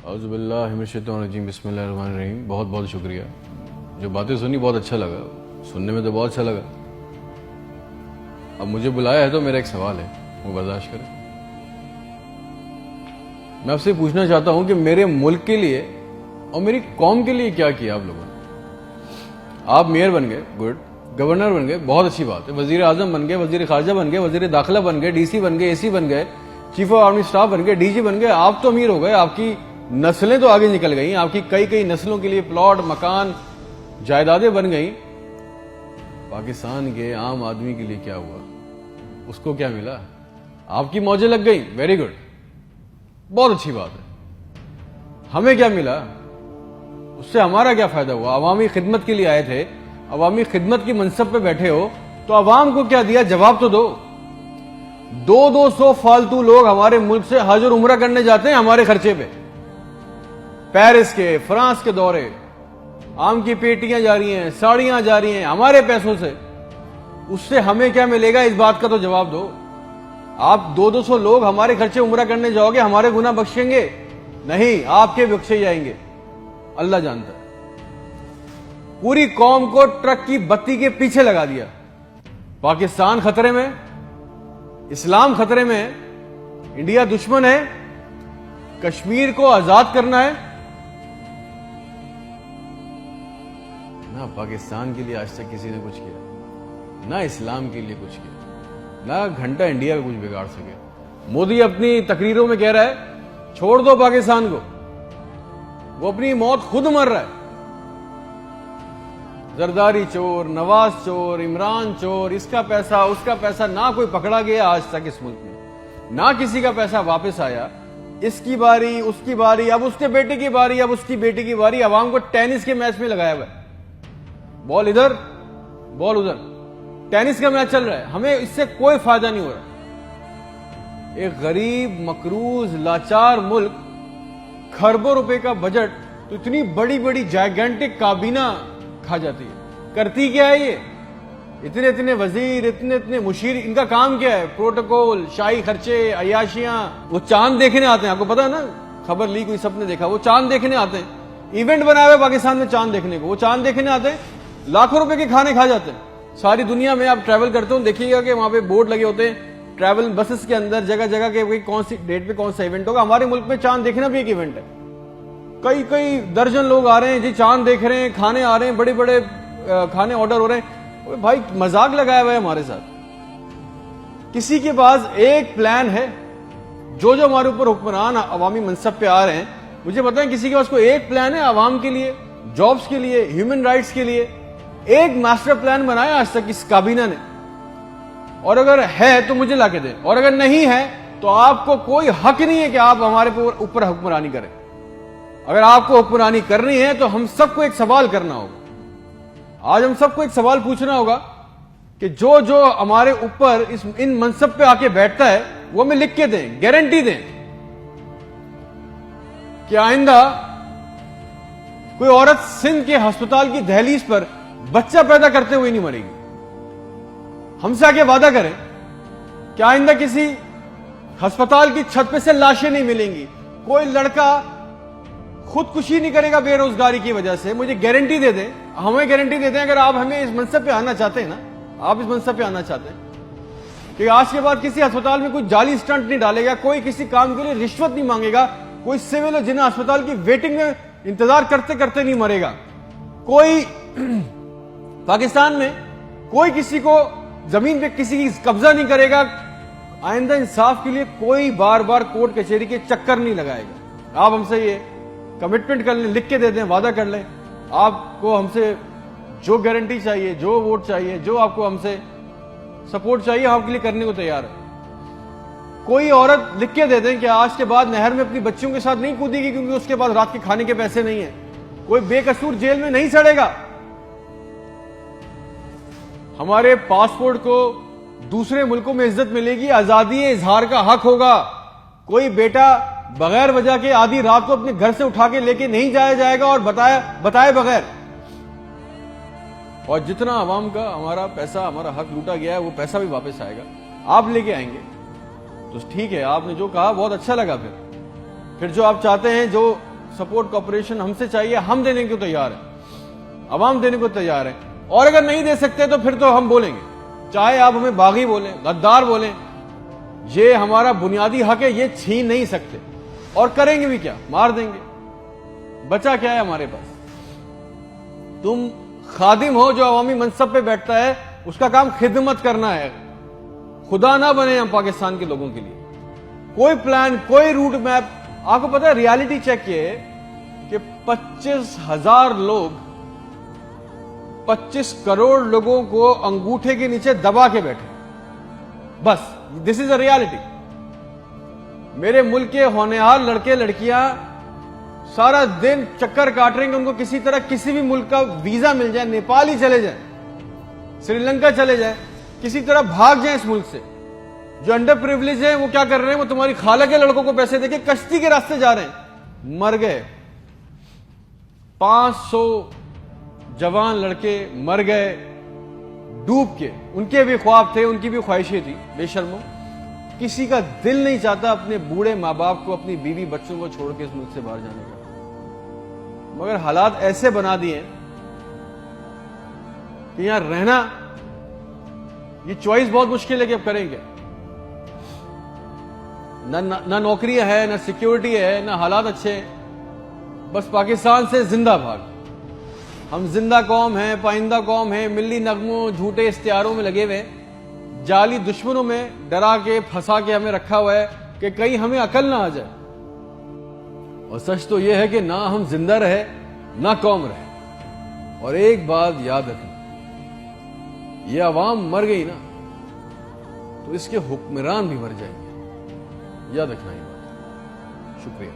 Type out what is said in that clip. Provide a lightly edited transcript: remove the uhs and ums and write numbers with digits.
औज़ुबिल्लाहिमिनश्शैतानिर्रजीम बिस्मिल्लाहिर्रहमानिर्रहीम। बहुत बहुत शुक्रिया। जो बातें सुनी बहुत अच्छा लगा, सुनने में तो बहुत अच्छा लगा। अब मुझे बुलाया है तो मेरा एक सवाल है, वो बर्दाश्त करें। मैं आपसे पूछना चाहता हूं कि मेरे मुल्क के लिए और मेरी कौम के लिए क्या किया आप लोगों ने। आप मेयर बन गए, गुड। गवर्नर बन गए, बहुत अच्छी बात है। वजीर आजम बन गए, वजीर खारजा बन गए, वजीर दाखिला बन गए, डीसी बन गए, एसी बन गए, चीफ ऑफ आर्मी स्टाफ बन गए, डीजी बन गए। आप तो अमीर हो गए, आपकी नस्लें तो आगे निकल गई, आपकी कई कई नस्लों के लिए प्लॉट, मकान, जायदादें बन गई। पाकिस्तान के आम आदमी के लिए क्या हुआ? उसको क्या मिला? आपकी मौजें लग गई, वेरी गुड, बहुत अच्छी बात है। हमें क्या मिला? उससे हमारा क्या फायदा हुआ? अवामी खिदमत के लिए आए थे, अवामी खिदमत की मनसब पे बैठे हो, तो अवाम को क्या दिया? जवाब तो दो। 200 फालतू लोग हमारे मुल्क से हज और उम्रा करने जाते हैं हमारे खर्चे पे। पेरिस के, फ्रांस के दौरे, आम की पेटियां जा रही हैं, साड़ियां जा रही हैं हमारे पैसों से। उससे हमें क्या मिलेगा? इस बात का तो जवाब दो। आप 200 लोग हमारे खर्चे उम्रा करने जाओगे, हमारे गुनाह बख्शेंगे? नहीं, आपके बख्शे जाएंगे, अल्लाह जानता है। पूरी कौम को ट्रक की बत्ती के पीछे लगा दिया। पाकिस्तान खतरे में, इस्लाम खतरे में है, इंडिया दुश्मन है, कश्मीर को आजाद करना है। ना पाकिस्तान के लिए आज तक किसी ने कुछ किया, ना इस्लाम के लिए कुछ किया, ना घंटा इंडिया में कुछ बिगाड़ सके। मोदी अपनी तकरीरों में कह रहा है छोड़ दो पाकिस्तान को, वो अपनी मौत खुद मर रहा है। जरदारी चोर, नवाज चोर, इमरान चोर, इसका पैसा उसका पैसा, ना कोई पकड़ा गया आज तक इस मुल्क में, ना किसी का पैसा वापस आया। इसकी बारी, उसकी बारी, अब उसके बेटे की बारी, अब उसकी बेटी की बारी। अवाम को टेनिस के मैच में लगाया हुआ है, बॉल इधर बॉल उधर, टेनिस का मैच चल रहा है। हमें इससे कोई फायदा नहीं हो रहा। एक गरीब, मकरूज, लाचार मुल्क, खरबों रुपए का बजट, तो इतनी बड़ी बड़ी जायगेंटिक काबीना खा जाती है। करती क्या है ये? इतने इतने वजीर, इतने इतने मुशीर, इनका काम क्या है? प्रोटोकॉल, शाही खर्चे, अयाशियां। वो चांद देखने आते हैं, आपको पता है ना, खबर ली कोई, सबने देखा, वो चांद देखने आते हैं। इवेंट बनाया हुआ पाकिस्तान में चांद देखने को, वो चांद देखने आते हैं, लाखों रुपए के खाने खा जाते हैं। सारी दुनिया में आप ट्रैवल करते हो, देखिएगा कि वहां पे बोर्ड लगे होते हैं ट्रैवल बसेस के अंदर, जगह जगह के कौन सी डेट पे कौन सा इवेंट होगा। हमारे मुल्क में चांद देखना भी एक इवेंट है। कई कई दर्जन लोग आ रहे हैं जी, चांद देख रहे हैं, खाने आ रहे हैं, बड़े बड़े खाने ऑर्डर हो रहे हैं। भाई मजाक लगाया हुआ है हमारे साथ। किसी के पास एक प्लान है? जो जो हमारे ऊपर हुक्मरान अवामी मनसब पे आ रहे हैं, मुझे बताएं, किसी के पास कोई एक प्लान है अवाम के लिए, जॉब्स के लिए, ह्यूमन राइट्स के लिए? एक मास्टर प्लान बनाया आज तक इस काबीना ने? और अगर है तो मुझे लाके दें, और अगर नहीं है तो आपको कोई हक नहीं है कि आप हमारे ऊपर हुक्मरानी करें। अगर आपको हुक्मरानी करनी है तो हम सबको एक सवाल करना होगा। आज हम सबको एक सवाल पूछना होगा कि जो जो हमारे ऊपर इन मनसब पे आके बैठता है वो हमें लिख के दें, गारंटी दें कि आइंदा कोई औरत सिंध के अस्पताल की दहलीज पर बच्चा पैदा करते हुए नहीं मरेगी। हमसे आके वादा करें कि आइंदा किसी अस्पताल की छत पे से लाशें नहीं मिलेंगी, कोई लड़का खुदकुशी नहीं करेगा बेरोजगारी की वजह से। मुझे गारंटी दे दें, हमें गारंटी दे दें, अगर आप हमें इस मनसब पे आना चाहते हैं ना, आप इस मनसब पे आना चाहते हैं कि आज के बाद किसी अस्पताल में कोई जाली स्टंट नहीं डालेगा, कोई किसी काम के लिए रिश्वत नहीं मांगेगा, कोई सिविल जिन्हें अस्पताल की वेटिंग में इंतजार करते करते नहीं मरेगा, कोई पाकिस्तान में कोई किसी को जमीन पे किसी की कब्जा नहीं करेगा, आइंदा इंसाफ के लिए कोई बार बार कोर्ट कचहरी के चक्कर नहीं लगाएगा। आप हमसे ये कमिटमेंट कर लें, लिख के दे दें, वादा कर लें। आपको हमसे जो गारंटी चाहिए, जो वोट चाहिए, जो आपको हमसे सपोर्ट चाहिए, हम आपके लिए करने को तैयार है। कोई औरत लिख के दे दें कि आज के बाद नहर में अपनी बच्चियों के साथ नहीं कूदेगी क्योंकि उसके पास रात के खाने के पैसे नहीं है। कोई बेकसूर जेल में नहीं सड़ेगा। हमारे पासपोर्ट को दूसरे मुल्कों में इज्जत मिलेगी, आजादी इजहार का हक होगा। कोई बेटा बगैर वजह के आधी रात को अपने घर से उठा के लेके नहीं जाया जाएगा और बताए बगैर। और जितना आवाम का हमारा पैसा, हमारा हक लूटा गया है, वो पैसा भी वापस आएगा, आप लेके आएंगे। तो ठीक है, आपने जो कहा बहुत अच्छा लगा। फिर जो आप चाहते हैं, जो सपोर्ट कॉपरेशन हमसे चाहिए, हम देने को तैयार है, अवाम देने को तैयार है। और अगर नहीं दे सकते तो फिर तो हम बोलेंगे, चाहे आप हमें बागी बोलें, गद्दार बोलें, ये हमारा बुनियादी हक है, ये छीन नहीं सकते। और करेंगे भी क्या, मार देंगे, बचा क्या है हमारे पास। तुम खादिम हो जो अवामी मनसब पे बैठता है, उसका काम खिदमत करना है, खुदा ना बने हम पाकिस्तान के लोगों के लिए। कोई प्लान, कोई रूट मैप, आपको पता है रियलिटी चेक ये कि 25,000 लोग 25 करोड़ लोगों को अंगूठे के नीचे दबा के बैठे, बस दिस इज अ रियलिटी। मेरे मुल्क के होनहार लड़के लड़कियां सारा दिन चक्कर काट रहे हैं, उनको किसी तरह किसी भी मुल्क का वीजा मिल जाए, नेपाल ही चले जाए, श्रीलंका चले जाए, किसी तरह भाग जाए इस मुल्क से। जो अंडर प्रिविलेज है वो क्या कर रहे हैं, वो तुम्हारी खाला के लड़कों को पैसे देके कश्ती के रास्ते जा रहे हैं, मर गए। 500 जवान लड़के मर गए डूब के, उनके भी ख्वाब थे, उनकी भी ख्वाहिशें थी। बेशर्मो, किसी का दिल नहीं चाहता अपने बूढ़े मां बाप को, अपनी बीवी बच्चों को छोड़ के इस मुल्क से बाहर जाने का, मगर हालात ऐसे बना दिए कि यहां रहना, ये चॉइस बहुत मुश्किल है कि अब करेंगे। ना नौकरियां है, ना सिक्योरिटी है, ना हालात अच्छे हैं, बस पाकिस्तान से जिंदा भाग। हम जिंदा कौम हैं, पाइंदा कौम है, मिली नगमों झूठे इश्तिहारों में लगे हुए, जाली दुश्मनों में डरा के फंसा के हमें रखा हुआ है कि कहीं हमें अकल ना आ जाए। और सच तो यह है कि ना हम जिंदा रहे ना कौम रहे। और एक बात याद रखना, ये अवाम मर गई ना तो इसके हुक्मरान भी मर जाएंगे, याद रखना ये बात। शुक्रिया।